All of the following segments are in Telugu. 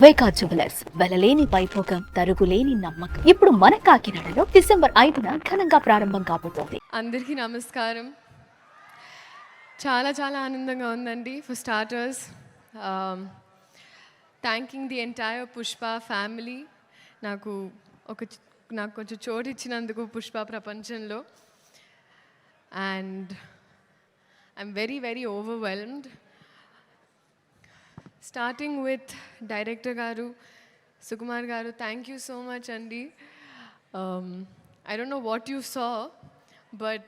వైకా జ్యువెలర్స్ వెలలేని వైభోగం తరుగులేని నమ్మకం ఇప్పుడు మన కాకినాడలో డిసెంబర్ 5న ఘనంగా ప్రారంభం కాబోతోంది. అందరికీ నమస్కారం. చాలా చాలా ఆనందంగా ఉందండి. For starters thanking the entire Pushpa family నాకు కొంచెం చోటు ఇచ్చినందుకు పుష్ప ప్రపంచంలో. And I'm very very overwhelmed. Starting with Director Garu, Sukumar Garu, thank you so much, Andy. I don't know what you saw, but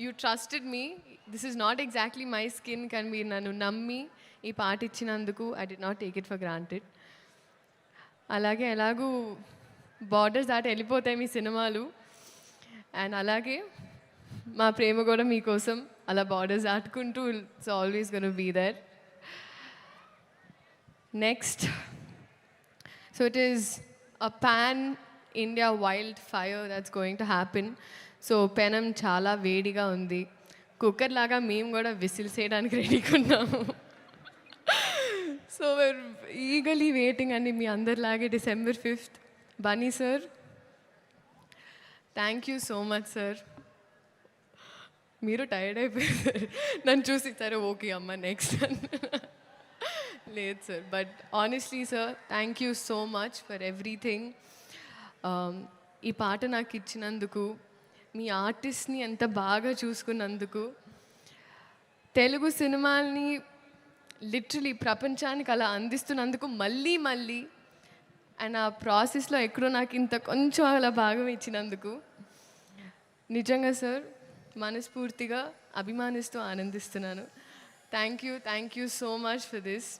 you trusted me. This is not exactly my skin, can be nanu nammi ee part ichinanduku. I did not take it for granted. Alage elagu borders that elipothayi mee cinemalu, and alage ma prema kuda mee kosam ala borders daatukuntu it's always going to be there. Next, so it is a pan-India wildfire that's going to happen. So Penam chala vediga undi. Cooker laga మేము కూడా విసిల్ చేయడానికి రెడీగా ఉన్నాము. So we're eagerly waiting and మీ అందరిలాగే December 5th. Bunny sir, thank you so much sir. మీరు టైర్డ్ అయిపోయారు నన్ను చూసి సరే ఓకే అమ్మ నెక్స్ట్ లేదు sir. But honestly sir thank you so much for everything. ఈ పాట నాకు ఇచ్చినందుకు, మీ ఆర్టిస్ట్ని ఎంత బాగా చూసుకున్నందుకు, తెలుగు సినిమాల్ని లిటరలీ ప్రపంచానికి అలా అందిస్తున్నందుకు మళ్ళీ అండ్ ఆ ప్రాసెస్లో ఎక్కడో నాకు ఇంత కొంచెం అలా భాగం ఇచ్చినందుకు నిజంగా సార్ మనస్ఫూర్తిగా అభిమానిస్తూ ఆనందిస్తున్నాను. Thank you so much for this.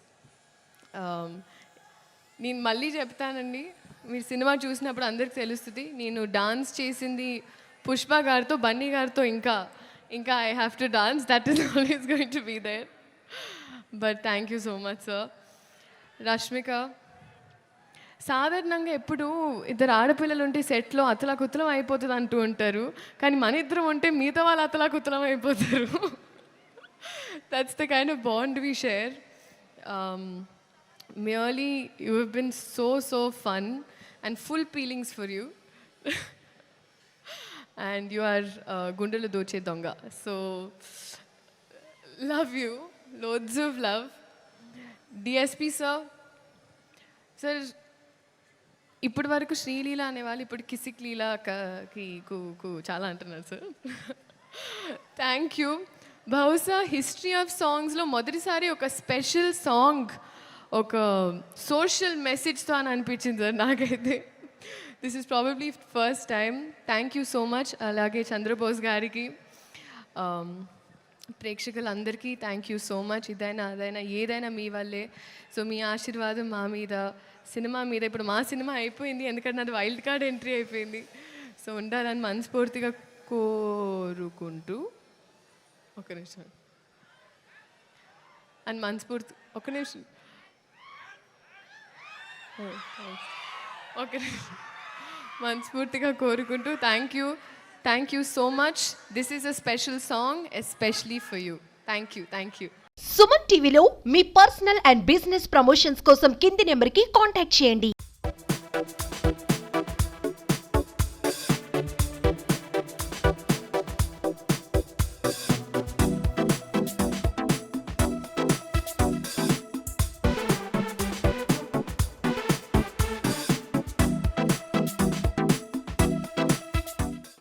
నేను మళ్ళీ చెప్తానండి, మీరు సినిమా చూసినప్పుడు అందరికి తెలుస్తుంది నేను డాన్స్ చేసింది పుష్ప గారితో, బన్నీ గారితో. ఇంకా I have to dance, that is always going to be there. But thank you so much sir. Rashmika, సాధారణంగా ఎప్పుడు ఇద్దరు ఆడపిల్లలు ఉంటే సెట్లో అతలాకుతలం అయిపోతుంది అంటూ ఉంటారు, కానీ మన ఇద్దరం ఉంటే మిగతా వాళ్ళు అతలాకుతలం అయిపోతారు. That's the kind of bond we share. Merely, you have been so fun and full feelings for you. And you are Gundelu Doche Donga. So, love you. Loads of love. DSP sir. Sir, ఇప్పటి వరకు శ్రీలీల అనేవాళ్ళు ఇప్పుడు కిసిక్ లీలాకి చాలా అంటున్నారు సార్. Thank you. బహుశా హిస్టరీ ఆఫ్ సాంగ్స్లో మొదటిసారి ఒక స్పెషల్ సాంగ్ ఒక సోషల్ మెసేజ్తో అని అనిపించింది సార్ నాకైతే. This is probably first time. Thank you so much. అలాగే చంద్రబోస్ గారికి, ప్రేక్షకులందరికీ థ్యాంక్ యూ సో మచ్. ఇదైనా అదైనా ఏదైనా మీ వల్లే. సో మీ ఆశీర్వాదం మా మీద, సినిమా మీద. ఇప్పుడు మా సినిమా అయిపోయింది ఎందుకంటే నాది వైల్డ్ కార్డ్ ఎంట్రీ అయిపోయింది. సో ఉండాలని మనస్ఫూర్తిగా కోరుకుంటూ ఒక నిమిషం మనస్ఫూర్తిగా కోరుకుంటూ thank you so much. This is a special song especially for you. Thank you. Suman టీవీలో మీ పర్సనల్ అండ్ బిజినెస్ ప్రమోషన్స్ కోసం కింది నెంబర్కి కాంటాక్ట్ చేయండి.